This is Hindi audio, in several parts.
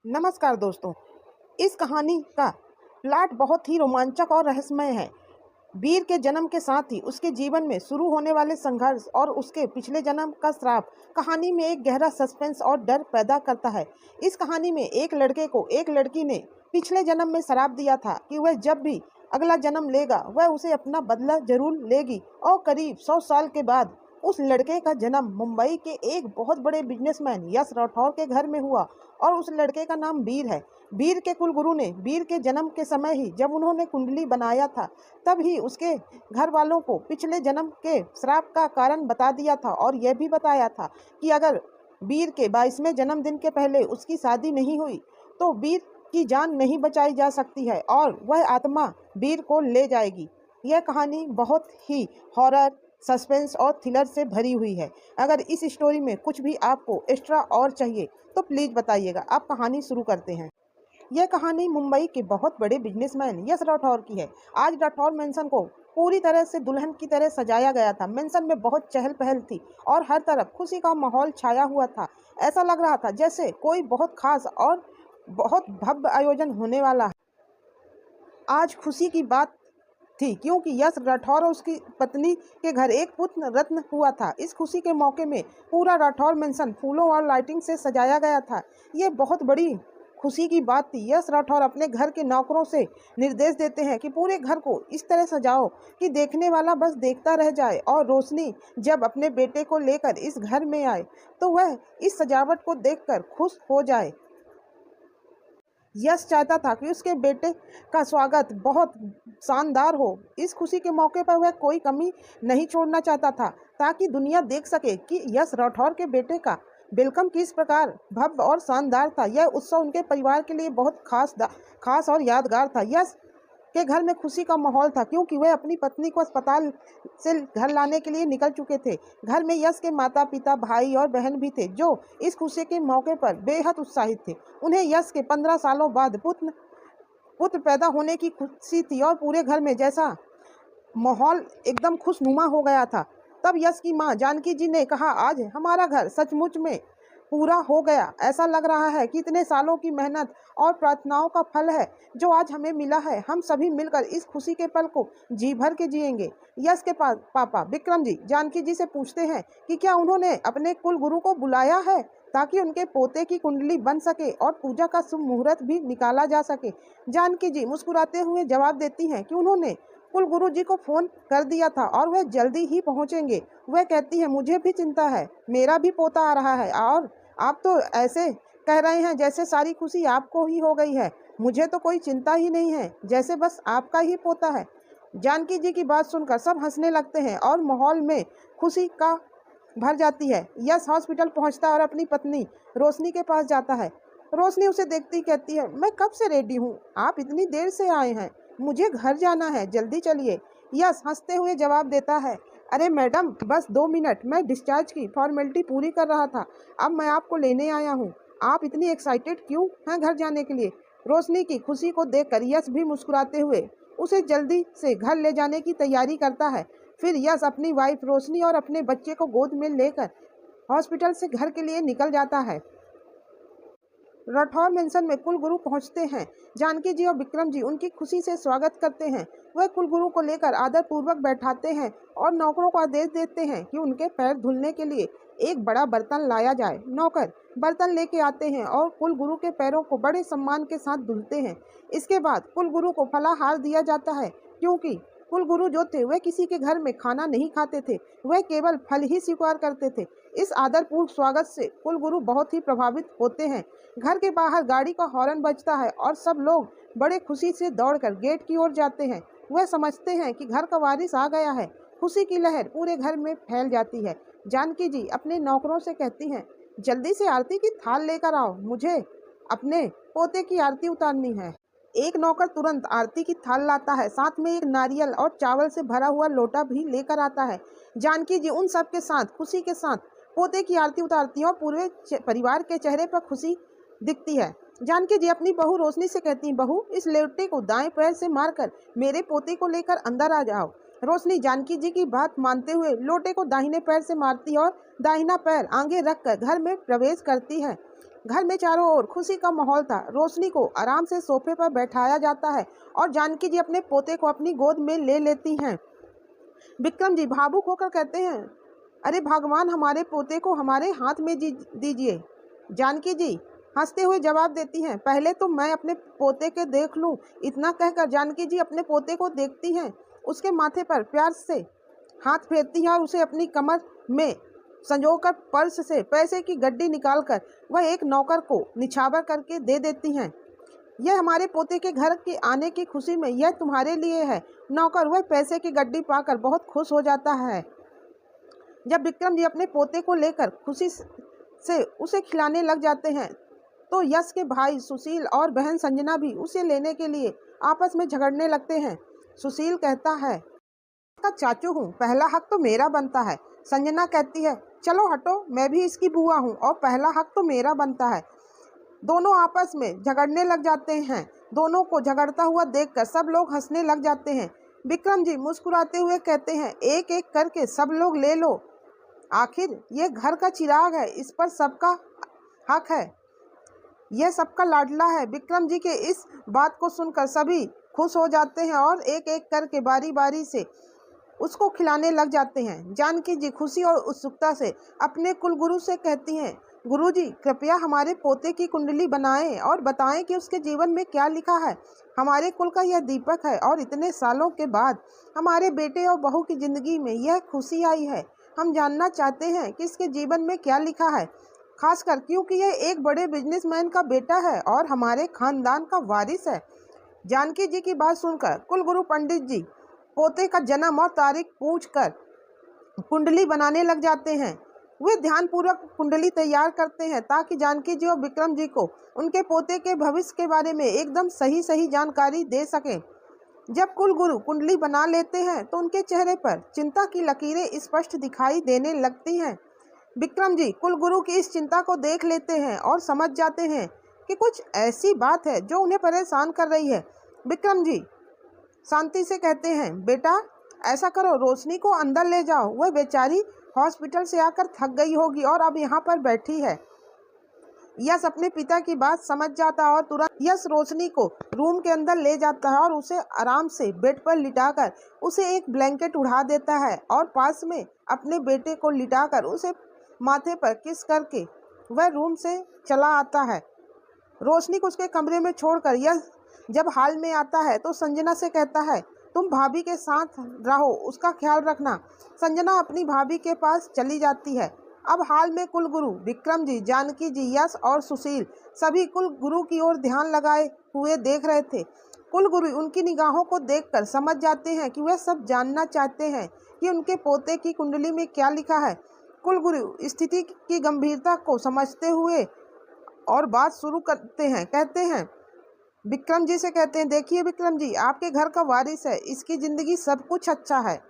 नमस्कार दोस्तों। इस कहानी का प्लॉट बहुत ही रोमांचक और रहस्यमय है। वीर के जन्म के साथ ही उसके जीवन में शुरू होने वाले संघर्ष और उसके पिछले जन्म का श्राप कहानी में एक गहरा सस्पेंस और डर पैदा करता है। इस कहानी में एक लड़के को एक लड़की ने पिछले जन्म में श्राप दिया था कि वह जब भी अगला जन्म लेगा वह उसे अपना बदला जरूर लेगी, और करीब 100 साल के बाद उस लड़के का जन्म मुंबई के एक बहुत बड़े बिजनेसमैन यश राठौर के घर में हुआ, और उस लड़के का नाम वीर है। वीर के कुलगुरु ने वीर के जन्म के समय ही जब उन्होंने कुंडली बनाया था तब ही उसके घर वालों को पिछले जन्म के श्राप का कारण बता दिया था, और यह भी बताया था कि अगर वीर के 22वें जन्मदिन के पहले उसकी शादी नहीं हुई तो वीर की जान नहीं बचाई जा सकती है और वह आत्मा वीर को ले जाएगी। यह कहानी बहुत ही हॉरर, सस्पेंस और थ्रिलर से भरी हुई है। अगर इस स्टोरी में कुछ भी आपको एक्स्ट्रा और चाहिए तो प्लीज़ बताइएगा। आप कहानी शुरू करते हैं। यह कहानी मुंबई के बहुत बड़े बिजनेसमैन यश राठौर की है। आज राठौर मेंशन को पूरी तरह से दुल्हन की तरह सजाया गया था। मेंशन में बहुत चहल पहल थी और हर तरफ खुशी का माहौल छाया हुआ था। ऐसा लग रहा था जैसे कोई बहुत खास और बहुत भव्य आयोजन होने वाला है। आज खुशी की बात थी क्योंकि यश राठौर और उसकी पत्नी के घर एक पुत्र रत्न हुआ था। इस खुशी के मौके में पूरा राठौर मेंशन फूलों और लाइटिंग से सजाया गया था। ये बहुत बड़ी खुशी की बात थी। यश राठौर अपने घर के नौकरों से निर्देश देते हैं कि पूरे घर को इस तरह सजाओ कि देखने वाला बस देखता रह जाए, और रोशनी जब अपने बेटे को लेकर इस घर में आए तो वह इस सजावट को देखकर खुश हो जाए। यश चाहता था कि उसके बेटे का स्वागत बहुत शानदार हो। इस खुशी के मौके पर वह कोई कमी नहीं छोड़ना चाहता था ताकि दुनिया देख सके कि यश राठौर के बेटे का वेलकम किस प्रकार भव्य और शानदार था। यह उत्सव उनके परिवार के लिए बहुत खास और यादगार था। यश के घर में खुशी का माहौल था क्योंकि वह अपनी पत्नी को अस्पताल से घर लाने के लिए निकल चुके थे। घर में यश के माता पिता, भाई और बहन भी थे जो इस खुशी के मौके पर बेहद उत्साहित थे। उन्हें यश के 15 सालों बाद पुत्र पैदा होने की खुशी थी और पूरे घर में जैसा माहौल एकदम खुशनुमा हो गया था। तब यश की मां जानकी जी ने कहा, आज हमारा घर सचमुच में पूरा हो गया। ऐसा लग रहा है कि इतने सालों की मेहनत और प्रार्थनाओं का फल है जो आज हमें मिला है। हम सभी मिलकर इस खुशी के पल को जी भर के जिएंगे। यश के पापा विक्रम जी जानकी जी से पूछते हैं कि क्या उन्होंने अपने कुल गुरु को बुलाया है ताकि उनके पोते की कुंडली बन सके और पूजा का शुभ मुहूर्त भी निकाला जा सके। जानकी जी मुस्कुराते हुए जवाब देती हैं कि उन्होंने कुल गुरु जी को फोन कर दिया था और वह जल्दी ही पहुंचेंगे। वह कहती है, मुझे भी चिंता है, मेरा भी पोता आ रहा है और आप तो ऐसे कह रहे हैं जैसे सारी खुशी आपको ही हो गई है। मुझे तो कोई चिंता ही नहीं है, जैसे बस आपका ही पोता है। जानकी जी की बात सुनकर सब हंसने लगते हैं और माहौल में खुशी का भर जाती है। यश हॉस्पिटल पहुंचता है और अपनी पत्नी रोशनी के पास जाता है। रोशनी उसे देखती कहती है, मैं कब से रेडी हूँ, आप इतनी देर से आए हैं, मुझे घर जाना है, जल्दी चलिए। यश हंसते हुए जवाब देता है, अरे मैडम बस 2 मिनट, मैं डिस्चार्ज की फॉर्मेलिटी पूरी कर रहा था, अब मैं आपको लेने आया हूँ। आप इतनी एक्साइटेड क्यों हैं घर जाने के लिए? रोशनी की खुशी को देखकर यश भी मुस्कुराते हुए उसे जल्दी से घर ले जाने की तैयारी करता है। फिर यश अपनी वाइफ रोशनी और अपने बच्चे को गोद में लेकर हॉस्पिटल से घर के लिए निकल जाता है। राठौर मेंशन में कुलगुरु पहुंचते हैं। जानकी जी और विक्रम जी उनकी खुशी से स्वागत करते हैं। वह कुलगुरु को लेकर आदर पूर्वक बैठाते हैं और नौकरों को आदेश देते हैं कि उनके पैर धुलने के लिए एक बड़ा बर्तन लाया जाए। नौकर बर्तन लेके आते हैं और कुलगुरु के पैरों को बड़े सम्मान के साथ धुलते हैं। इसके बाद कुलगुरु को फलाहार दिया जाता है क्योंकि कुलगुरु जो थे वह किसी के घर में खाना नहीं खाते थे, वह केवल फल ही स्वीकार करते थे। इस आदरपूर्वक स्वागत से कुलगुरु बहुत ही प्रभावित होते हैं। घर के बाहर गाड़ी का हॉर्न बजता है और सब लोग बड़े खुशी से दौड़कर गेट की ओर जाते हैं। वह समझते हैं कि घर का वारिस आ गया है। खुशी की लहर पूरे घर में फैल जाती है। जानकी जी अपने नौकरों से कहती हैं, जल्दी से आरती की थाल लेकर आओ, मुझे अपने पोते की आरती उतारनी है। एक नौकर तुरंत आरती की थाल लाता है, साथ में एक नारियल और चावल से भरा हुआ लोटा भी लेकर आता है। जानकी जी उन सब के साथ खुशी के साथ पोते की आरती उतारती हैं और पूरे परिवार के चेहरे पर खुशी दिखती है। जानकी जी अपनी बहू रोशनी से कहती हैं, बहू इस लोटे को दाएं पैर से मारकर मेरे पोते को लेकर अंदर आ जाओ। रोशनी जानकी जी की बात मानते हुए लोटे को दाहिने पैर से मारती है और दाहिना पैर आगे रखकर घर में प्रवेश करती है। घर में चारों ओर खुशी का माहौल था। रोशनी को आराम से सोफे पर बैठाया जाता है और जानकी जी अपने पोते को अपनी गोद में ले लेती हैं। विक्रम जी भावुक होकर कहते हैं, अरे भगवान, हमारे पोते को हमारे हाथ में दीजिए। जानकी जी हंसते हुए जवाब देती हैं, पहले तो मैं अपने पोते के देख लूं। इतना कहकर जानकी जी अपने पोते को देखती हैं, उसके माथे पर प्यार से हाथ फेरती हैं और उसे अपनी कमर में संजोकर पर्स से पैसे की गड्डी निकालकर वह एक नौकर को निछावर करके दे देती हैं। यह हमारे पोते के घर के आने की खुशी में यह तुम्हारे लिए है। नौकर वह पैसे की गड्डी पाकर बहुत खुश हो जाता है। जब विक्रम जी अपने पोते को लेकर खुशी से उसे खिलाने लग जाते हैं तो यश के भाई सुशील और बहन संजना भी उसे लेने के लिए आपस में झगड़ने लगते हैं। सुशील कहता है, का चाचू हूँ, पहला हक तो मेरा बनता है। संजना कहती है, चलो हटो, मैं भी इसकी बुआ हूँ और पहला हक तो मेरा बनता है। दोनों आपस में झगड़ने लग जाते हैं। दोनों को झगड़ता हुआ देखकर सब लोग हंसने लग जाते हैं। विक्रम जी मुस्कुराते हुए कहते हैं, एक एक करके सब लोग ले लो, आखिर ये घर का चिराग है, इस पर सबका हक है, यह सबका लाडला है। विक्रम जी के इस बात को सुनकर सभी खुश हो जाते हैं और एक एक करके बारी बारी से उसको खिलाने लग जाते हैं। जानकी जी खुशी और उत्सुकता से अपने कुलगुरु से कहती हैं, गुरुजी कृपया हमारे पोते की कुंडली बनाएं और बताएं कि उसके जीवन में क्या लिखा है। हमारे कुल का यह दीपक है और इतने सालों के बाद हमारे बेटे और बहू की जिंदगी में यह खुशी आई है। हम जानना चाहते हैं कि इसके जीवन में क्या लिखा है, खासकर क्योंकि यह एक बड़े बिजनेसमैन का बेटा है और हमारे खानदान का वारिस है। जानकी जी की बात सुनकर कुलगुरु पंडित जी पोते का जन्म और तारीख पूछकर कुंडली बनाने लग जाते हैं। वे ध्यानपूर्वक कुंडली तैयार करते हैं ताकि जानकी जी और विक्रम जी को उनके पोते के भविष्य के बारे में एकदम सही जानकारी दे सकें। जब कुलगुरु कुंडली बना लेते हैं तो उनके चेहरे पर चिंता की लकीरें स्पष्ट दिखाई देने लगती हैं। विक्रम जी कुलगुरु की इस चिंता को देख लेते हैं और समझ जाते हैं कि कुछ ऐसी बात है जो उन्हें परेशान कर रही है। विक्रम जी शांति से कहते हैं, बेटा ऐसा करो, रोशनी को अंदर ले जाओ, वह बेचारी हॉस्पिटल से आकर थक गई होगी और अब यहाँ पर बैठी है। यश अपने पिता की बात समझ जाता है और तुरंत यश रोशनी को रूम के अंदर ले जाता है और उसे आराम से बेड पर लिटाकर उसे एक ब्लैंकेट उड़ा देता है और पास में अपने बेटे को लिटाकर उसे माथे पर किस करके वह रूम से चला आता है। रोशनी को उसके कमरे में छोड़कर यश जब हाल में आता है तो संजना से कहता है, तुम भाभी के साथ रहो, उसका ख्याल रखना। संजना अपनी भाभी के पास चली जाती है। अब हाल में कुलगुरु विक्रम जी, जानकी जी, यश और सुशील सभी कुलगुरु की ओर ध्यान लगाए हुए देख रहे थे। कुलगुरु उनकी निगाहों को देखकर समझ जाते हैं कि वह सब जानना चाहते हैं कि उनके पोते की कुंडली में क्या लिखा है। कुलगुरु स्थिति की गंभीरता को समझते हुए और बात शुरू करते हैं। कहते हैं, विक्रम जी से कहते हैं, देखिए विक्रम जी, आपके घर का वारिस है, इसकी ज़िंदगी सब कुछ अच्छा है,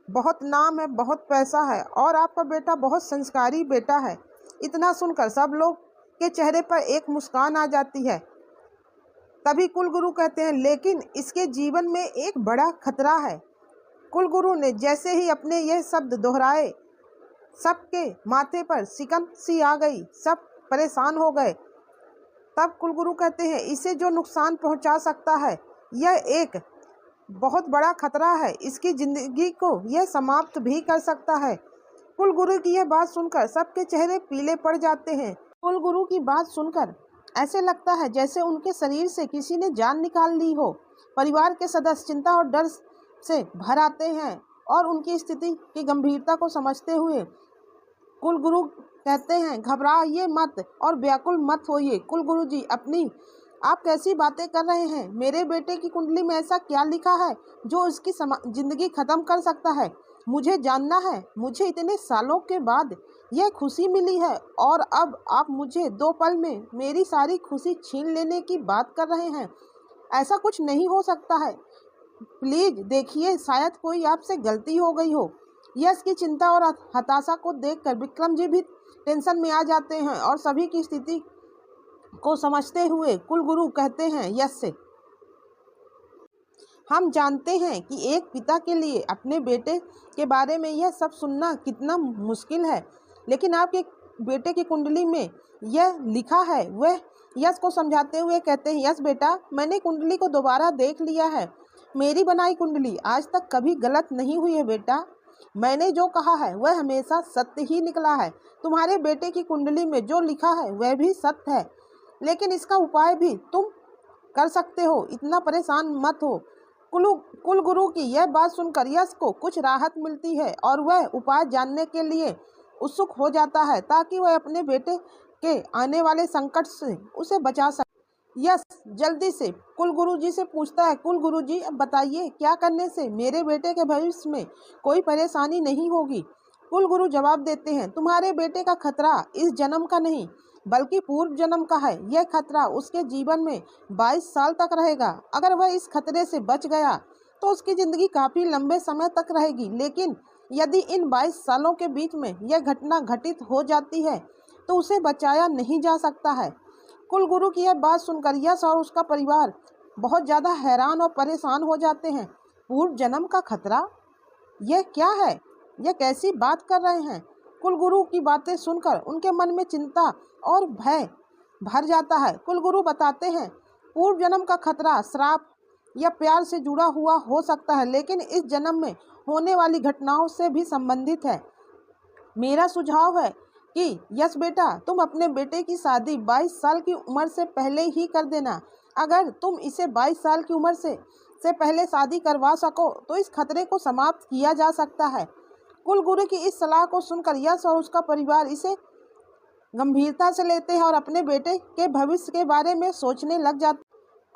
बहुत नाम है, बहुत पैसा है और आपका बेटा बहुत संस्कारी बेटा है। इतना सुनकर सब लोग के चेहरे पर एक मुस्कान आ जाती है। तभी कुलगुरु कहते हैं, लेकिन इसके जीवन में एक बड़ा खतरा है। कुलगुरु ने जैसे ही अपने यह शब्द दोहराए सबके माथे पर सिकन सी आ गई, सब परेशान हो गए। तब कुलगुरु कहते हैं, इसे जो नुकसान पहुंचा सकता है यह एक बहुत बड़ा खतरा है, इसकी ज़िंदगी को यह समाप्त भी कर सकता है। कुलगुरु की यह बात सुनकर सबके चेहरे पीले पड़ जाते हैं। कुलगुरु की बात सुनकर ऐसे लगता है जैसे उनके शरीर से किसी ने जान निकाल ली हो। परिवार के सदस्य चिंता और डर से भर आते हैं और उनकी स्थिति की गंभीरता को समझते हुए कुलगुरु कहते हैं, घबराइए मत और व्याकुल मत होइए। कुलगुरु जी, अपनी आप कैसी बातें कर रहे हैं? मेरे बेटे की कुंडली में ऐसा क्या लिखा है जो उसकी जिंदगी खत्म कर सकता है? मुझे जानना है। मुझे इतने सालों के बाद यह खुशी मिली है और अब आप मुझे 2 पल में मेरी सारी खुशी छीन लेने की बात कर रहे हैं। ऐसा कुछ नहीं हो सकता है। प्लीज देखिए, शायद कोई आपसे गलती हो गई हो। यश की चिंता और हताशा को देखकर विक्रम जी भी टेंशन में आ जाते हैं और सभी की स्थिति को समझते हुए कुलगुरु कहते हैं यश से, हम जानते हैं कि एक पिता के लिए अपने बेटे के बारे में यह सब सुनना कितना मुश्किल है, लेकिन आपके बेटे की कुंडली में यह लिखा है। वह यश को समझाते हुए कहते हैं, यश बेटा, मैंने कुंडली को दोबारा देख लिया है। मेरी बनाई कुंडली आज तक कभी गलत नहीं हुई है बेटा। मैंने जो कहा है वह हमेशा सत्य ही निकला है। तुम्हारे बेटे की कुंडली में जो लिखा है वह भी सत्य है, लेकिन इसका उपाय भी तुम कर सकते हो। इतना परेशान मत हो। कुलगुरु की यह बात सुनकर यश को कुछ राहत मिलती है और वह उपाय जानने के लिए उत्सुक हो जाता है ताकि वह अपने बेटे के आने वाले संकट से उसे बचा सके। यश जल्दी से कुलगुरु जी से पूछता है, कुलगुरु जी अब बताइए क्या करने से मेरे बेटे के भविष्य में कोई परेशानी नहीं होगी। कुलगुरु जवाब देते हैं, तुम्हारे बेटे का खतरा इस जन्म का नहीं बल्कि पूर्व जन्म का है। यह खतरा उसके जीवन में 22 साल तक रहेगा। अगर वह इस खतरे से बच गया तो उसकी ज़िंदगी काफ़ी लंबे समय तक रहेगी, लेकिन यदि इन 22 सालों के बीच में यह घटना घटित हो जाती है तो उसे बचाया नहीं जा सकता है। कुलगुरु की यह बात सुनकर यश और उसका परिवार बहुत ज़्यादा हैरान और परेशान हो जाते हैं। पूर्व जन्म का खतरा? यह क्या है? यह कैसी बात कर रहे हैं? कुलगुरु की बातें सुनकर उनके मन में चिंता और भय भर जाता है। कुलगुरु बताते हैं, पूर्व जन्म का खतरा श्राप या प्यार से जुड़ा हुआ हो सकता है, लेकिन इस जन्म में होने वाली घटनाओं से भी संबंधित है। मेरा सुझाव है कि यश बेटा, तुम अपने बेटे की शादी 22 साल की उम्र से पहले ही कर देना। अगर तुम इसे 22 साल की उम्र से पहले शादी करवा सको तो इस खतरे को समाप्त किया जा सकता है। कुलगुरु की इस सलाह को सुनकर यश और उसका परिवार इसे गंभीरता से लेते हैं और अपने बेटे के भविष्य के बारे में सोचने लग जाते हैं।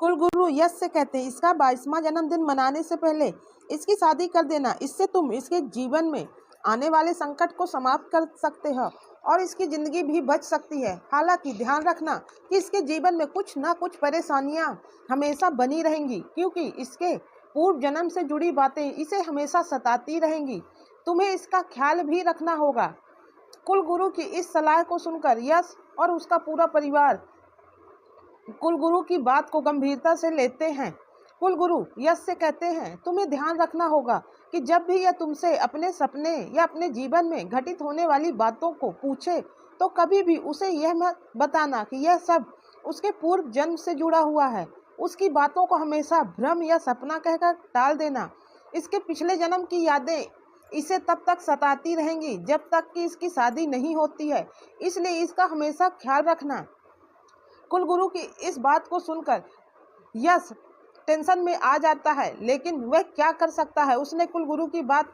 कुलगुरु यश से कहते हैं, इसका 22वां जन्मदिन मनाने से पहले इसकी शादी कर देना। इससे तुम इसके जीवन में आने वाले संकट को समाप्त कर सकते हो और इसकी ज़िंदगी भी बच सकती है। हालांकि ध्यान रखना कि इसके जीवन में कुछ ना कुछ परेशानियां हमेशा बनी रहेंगी, क्योंकि इसके पूर्व जन्म से जुड़ी बातें इसे हमेशा सताती रहेंगी। तुम्हें इसका ख्याल भी रखना होगा। कुलगुरु की इस सलाह को सुनकर यश और उसका पूरा परिवार कुलगुरु की बात को गंभीरता से लेते हैं। कुलगुरु यश से कहते हैं, तुम्हें ध्यान रखना होगा कि जब भी यह तुमसे अपने सपने या अपने जीवन में घटित होने वाली बातों को पूछे तो कभी भी उसे यह मत बताना कि यह सब उसके पूर्व जन्म से जुड़ा हुआ है। उसकी बातों को हमेशा भ्रम या सपना कहकर टाल देना। इसके पिछले जन्म की यादें इसे तब तक सताती रहेंगी जब तक कि इसकी शादी नहीं होती है, इसलिए इसका हमेशा ख्याल रखना। कुलगुरु की इस बात को सुनकर यश टेंशन में आ जाता है, लेकिन वह क्या कर सकता है। उसने कुलगुरु की बात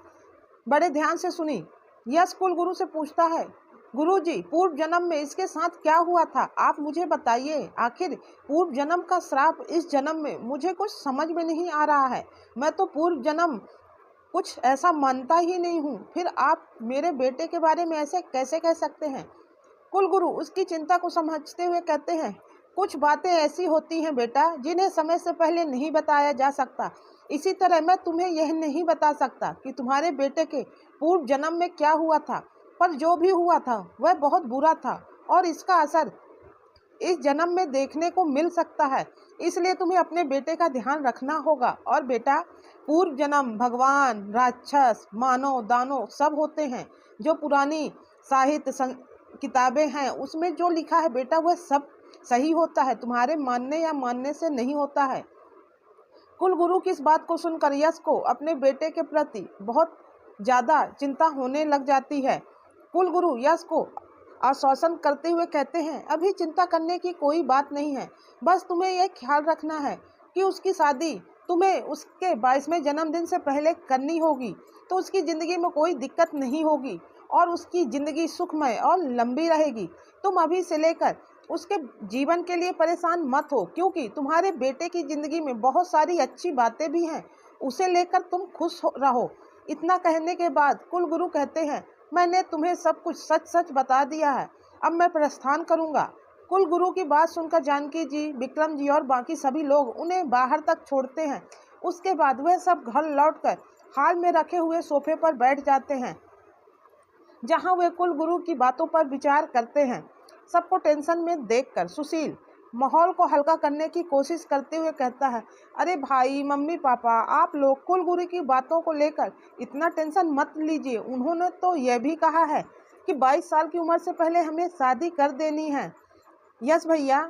बड़े ध्यान से सुनी। यश कुलगुरु से पूछता है, गुरुजी, पूर्व जन्म में इसके साथ क्या हुआ था, आप मुझे बताइए। आखिर पूर्व जन्म का श्राप इस जन्म में मुझे कुछ समझ में नहीं आ रहा है। मैं तो पूर्व जन्म कुछ ऐसा मानता ही नहीं हूँ, फिर आप मेरे बेटे के बारे में ऐसे कैसे कह सकते हैं। कुलगुरु उसकी चिंता को समझते हुए कहते हैं, कुछ बातें ऐसी होती हैं बेटा जिन्हें समय से पहले नहीं बताया जा सकता। इसी तरह मैं तुम्हें यह नहीं बता सकता कि तुम्हारे बेटे के पूर्व जन्म में क्या हुआ था, पर जो भी हुआ था वह बहुत बुरा था और इसका असर इस जन्म में देखने को मिल सकता है। इसलिए तुम्हें अपने बेटे का ध्यान रखना होगा। और बेटा, पूर्व जन्म भगवान, राक्षस, मानव, दानव सब होते हैं। जो पुरानी साहित्य किताबें हैं उसमें जो लिखा है बेटा वह सब सही होता है, तुम्हारे मानने या मानने से नहीं होता है। कुलगुरु की इस बात को सुनकर यश को अपने बेटे के प्रति बहुत ज़्यादा चिंता होने लग जाती है। कुलगुरु यश को आश्वासन करते हुए कहते हैं, अभी चिंता करने की कोई बात नहीं है। बस तुम्हें यह ख्याल रखना है कि उसकी शादी तुम्हें उसके 22वें जन्मदिन से पहले करनी होगी, तो उसकी ज़िंदगी में कोई दिक्कत नहीं होगी और उसकी ज़िंदगी सुखमय और लंबी रहेगी। तुम अभी से लेकर उसके जीवन के लिए परेशान मत हो, क्योंकि तुम्हारे बेटे की ज़िंदगी में बहुत सारी अच्छी बातें भी हैं। उसे लेकर तुम खुश रहो। इतना कहने के बाद कुलगुरु कहते हैं, मैंने तुम्हें सब कुछ सच सच बता दिया है, अब मैं प्रस्थान करूंगा। कुलगुरु की बात सुनकर जानकी जी, विक्रम जी और बाकी सभी लोग उन्हें बाहर तक छोड़ते हैं। उसके बाद वह सब घर लौटकर हाल में रखे हुए सोफे पर बैठ जाते हैं, जहां वे कुलगुरु की बातों पर विचार करते हैं। सबको टेंशन में देखकर सुशील माहौल को हल्का करने की कोशिश करते हुए कहता है, अरे भाई, मम्मी पापा, आप लोग कुलगुरु की बातों को लेकर इतना टेंशन मत लीजिए। उन्होंने तो यह भी कहा है कि 22 साल की उम्र से पहले हमें शादी कर देनी है। यस भैया,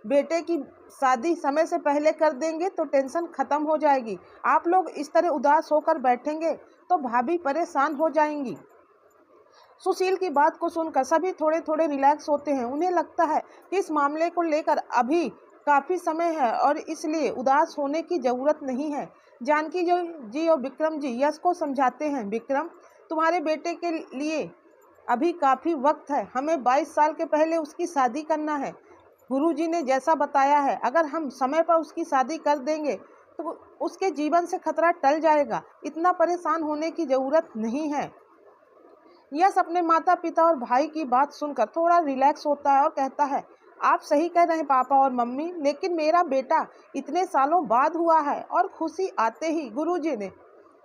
बेटे की शादी समय से पहले कर देंगे तो टेंशन खत्म हो जाएगी। आप लोग इस तरह उदास होकर बैठेंगे तो भाभी परेशान हो जाएंगी। सुशील की बात को सुनकर सभी थोड़े थोड़े रिलैक्स होते हैं। उन्हें लगता है कि इस मामले को लेकर अभी काफ़ी समय है और इसलिए उदास होने की ज़रूरत नहीं है। जानकी जी और विक्रम जी यश को समझाते हैं, विक्रम, तुम्हारे बेटे के लिए अभी काफ़ी वक्त है। हमें 22 साल के पहले उसकी शादी करना है। गुरुजी ने जैसा बताया है, अगर हम समय पर उसकी शादी कर देंगे तो उसके जीवन से खतरा टल जाएगा। इतना परेशान होने की ज़रूरत नहीं है। यश अपने माता पिता और भाई की बात सुनकर थोड़ा रिलैक्स होता है और कहता है, आप सही कह रहे हैं पापा और मम्मी, लेकिन मेरा बेटा इतने सालों बाद हुआ है। और खुशी आते ही गुरुजी ने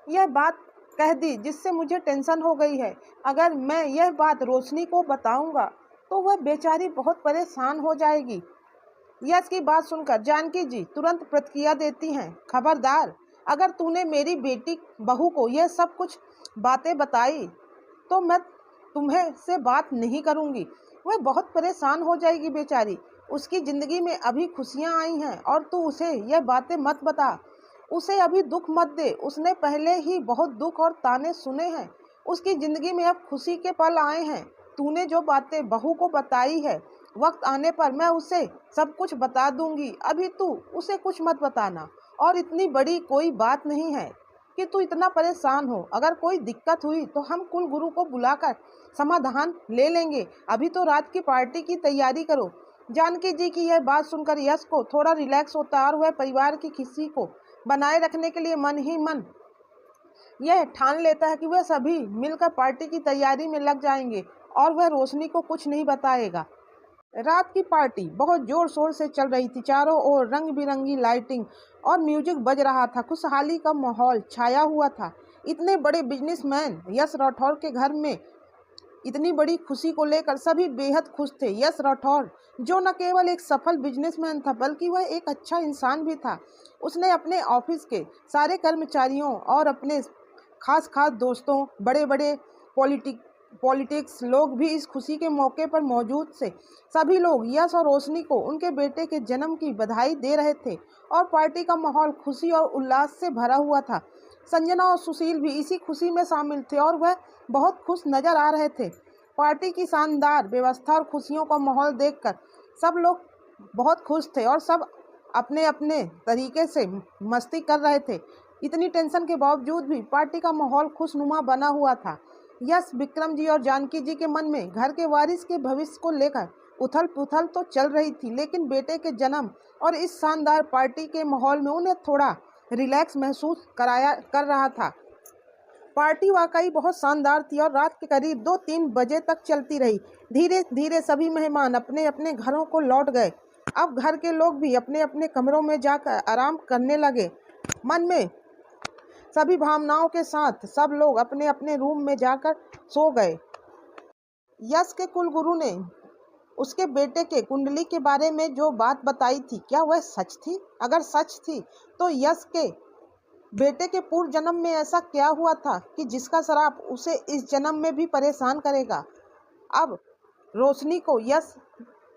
यह बात कह दी जिससे मुझे टेंशन हो गई है। अगर मैं यह बात रोशनी को बताऊंगा तो वह बेचारी बहुत परेशान हो जाएगी। यश की बात सुनकर जानकी जी तुरंत प्रतिक्रिया देती हैं, खबरदार, अगर तूने मेरी बेटी बहू को यह सब कुछ बातें बताई तो मैं तुम्हें से बात नहीं करूंगी। वह बहुत परेशान हो जाएगी बेचारी। उसकी ज़िंदगी में अभी खुशियां आई हैं और तू उसे यह बातें मत बता। उसे अभी दुख मत दे। उसने पहले ही बहुत दुख और ताने सुने हैं। उसकी ज़िंदगी में अब खुशी के पल आए हैं। तूने जो बातें बहू को बताई है, वक्त आने पर मैं उसे सब कुछ बता दूंगी। अभी तू उसे कुछ मत बताना। और इतनी बड़ी कोई बात नहीं है कि तू इतना परेशान हो। अगर कोई दिक्कत हुई तो हम कुल गुरु को बुलाकर समाधान ले लेंगे। अभी तो रात की पार्टी की तैयारी करो। जानकी जी की यह बात सुनकर यश को थोड़ा रिलैक्स होता है और वह परिवार की खुशी को बनाए रखने के लिए मन ही मन यह ठान लेता है कि वह सभी मिलकर पार्टी की तैयारी में लग जाएंगे और वह रोशनी को कुछ नहीं बताएगा। रात की पार्टी बहुत जोर शोर से चल रही थी। चारों ओर रंग बिरंगी लाइटिंग और म्यूजिक बज रहा था। खुशहाली का माहौल छाया हुआ था। इतने बड़े बिजनेसमैन यश राठौर के घर में इतनी बड़ी खुशी को लेकर सभी बेहद खुश थे। यश राठौर जो न केवल एक सफल बिजनेसमैन था बल्कि वह एक अच्छा इंसान भी था। उसने अपने ऑफिस के सारे कर्मचारियों और अपने खास दोस्तों, बड़े बड़े पॉलिटिक्स लोग भी इस खुशी के मौके पर मौजूद थे। सभी लोग यश और रोशनी को उनके बेटे के जन्म की बधाई दे रहे थे और पार्टी का माहौल खुशी और उल्लास से भरा हुआ था। संजना और सुशील भी इसी खुशी में शामिल थे और वह बहुत खुश नजर आ रहे थे। पार्टी की शानदार व्यवस्था और खुशियों का माहौल देखकर सब लोग बहुत खुश थे और सब अपने अपने तरीके से मस्ती कर रहे थे। इतनी टेंशन के बावजूद भी पार्टी का माहौल खुशनुमा बना हुआ था। यश, विक्रम जी और जानकी जी के मन में घर के वारिस के भविष्य को लेकर उथल पुथल तो चल रही थी, लेकिन बेटे के जन्म और इस शानदार पार्टी के माहौल में उन्हें थोड़ा रिलैक्स महसूस कर रहा था। पार्टी वाकई बहुत शानदार थी और रात के करीब 2-3 बजे तक चलती रही। धीरे धीरे सभी मेहमान अपने अपने घरों को लौट गए। अब घर के लोग भी अपने अपने कमरों में जाकर आराम करने लगे। मन में सभी भावनाओं के साथ सब लोग अपने अपने रूम में जाकर सो गए। यश के कुलगुरु ने उसके बेटे के कुंडली के बारे में जो बात बताई थी, क्या वह सच थी? अगर सच थी तो यश के बेटे के पूर्व जन्म में ऐसा क्या हुआ था कि जिसका श्राप उसे इस जन्म में भी परेशान करेगा? अब रोशनी को यश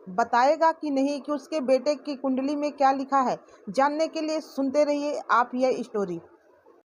बताएगा कि नहीं कि उसके बेटे की कुंडली में क्या लिखा है? जानने के लिए सुनते रहिए आप यह स्टोरी।